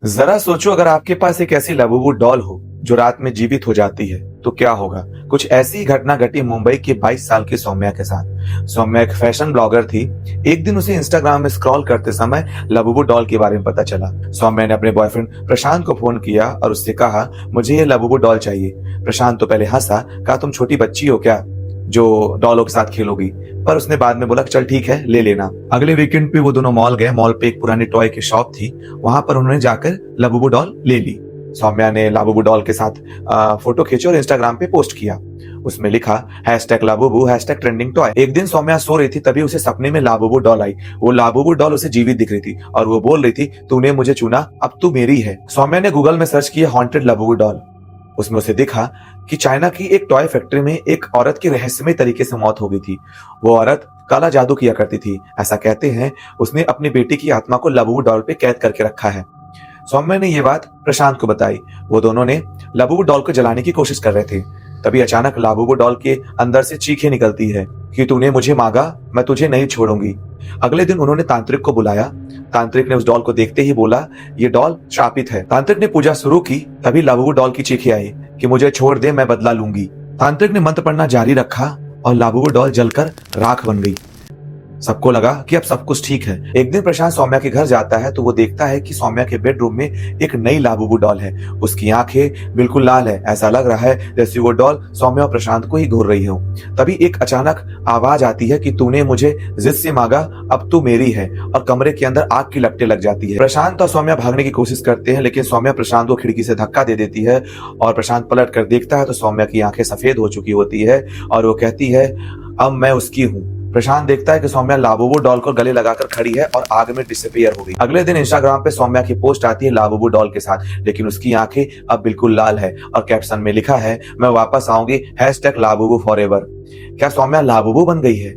जरा सोचो, अगर आपके पास एक ऐसी लबूबू डॉल हो जो रात में जीवित हो जाती है तो क्या होगा। कुछ ऐसी ही घटना घटी मुंबई की 22 साल की सौम्या के साथ। सौम्या एक फैशन ब्लॉगर थी। एक दिन उसे इंस्टाग्राम में स्क्रॉल करते समय लबूबू डॉल के बारे में पता चला। सौम्या ने अपने बॉयफ्रेंड प्रशांत को फोन किया और उससे कहा, मुझे ये लबूबू डॉल चाहिए। प्रशांत तो पहले हंसा, कहा तुम छोटी बच्ची हो क्या जो डॉलों के साथ खेलोगी, पर उसने बाद में बोला चल ठीक है ले लेना। अगले वीकेंड पे वो दोनों मॉल गए। मॉल पे एक पुरानी टॉय की शॉप थी, वहां पर उन्होंने जाकर लबूबू डॉल ले ली। सौम्या ने लाबूबू डॉल के साथ फोटो खींची और इंस्टाग्राम पे पोस्ट किया। उसमें लिखा #लाबूबू #ट्रेंडिंग टॉय। एक दिन सौम्या सो रही थी, तभी उसे सपने में लाबूबू डॉल आई। वो लाबूबू डॉल उसे जीवित दिख रही थी और वो बोल रही थी, तूने मुझे चुना, अब तू मेरी है। सौम्या ने गूगल में सर्च किया हॉन्टेड लाबूबू डॉल। उसमें उसे दिखा कि चाइना की एक टॉय फैक्ट्री में एक औरत की रहस्यमय तरीके से मौत हो गई थी। वो औरत काला जादू किया करती थी। ऐसा कहते हैं उसने अपनी बेटी की आत्मा को लाबूबू डॉल पे कैद करके रखा है। सौम्या ने ये बात प्रशांत को बताई। वो दोनों ने लाबूबू डॉल को जलाने की कोशिश कर रहे थे। तभी अचानक लाबूबू डॉल के अंदर से चीखें निकलती है कि तूने मुझे मांगा, मैं तुझे नहीं छोड़ूंगी। अगले दिन उन्होंने तांत्रिक को बुलाया। तांत्रिक ने उस डॉल को देखते ही बोला, ये डॉल श्रापित है। तांत्रिक ने पूजा शुरू की, तभी लाबूबू डॉल की चीखें आई कि मुझे छोड़ दे, मैं बदला लूंगी। तांत्रिक ने मंत्र पढ़ना जारी रखा और लाबूबू डॉल जलकर राख बन गई। सबको लगा कि अब सब कुछ ठीक है। एक दिन प्रशांत सौम्या के घर जाता है तो वो देखता है कि सौम्या के बेडरूम में एक नई लाबूबू डॉल है। उसकी आंखें बिल्कुल लाल है। ऐसा लग रहा है जैसे वो डॉल सौम्या और प्रशांत को ही घूर रही हो। तभी एक अचानक आवाज आती है कि तूने मुझे जिद से मांगा, अब तू मेरी है, और कमरे के अंदर आग की लपटें लग जाती है। प्रशांत और सौम्या भागने की कोशिश करते हैं, लेकिन सौम्या प्रशांत को खिड़की से धक्का दे देती है और प्रशांत पलट कर देखता है तो सौम्या की आंखें सफेद हो चुकी होती है और वो कहती है, अब मैं उसकी हूँ। प्रशांत देखता है कि सौम्या लाबूबू डॉल को गले लगाकर खड़ी है और आग में डिसअपीयर हो गई। अगले दिन इंस्टाग्राम पे सौम्या की पोस्ट आती है लाबूबू डॉल के साथ, लेकिन उसकी आंखें अब बिल्कुल लाल है और कैप्शन में लिखा है, मैं वापस आऊंगी #लाबूबू फॉरएवर। क्या सौम्या लाबूबू बन गई है?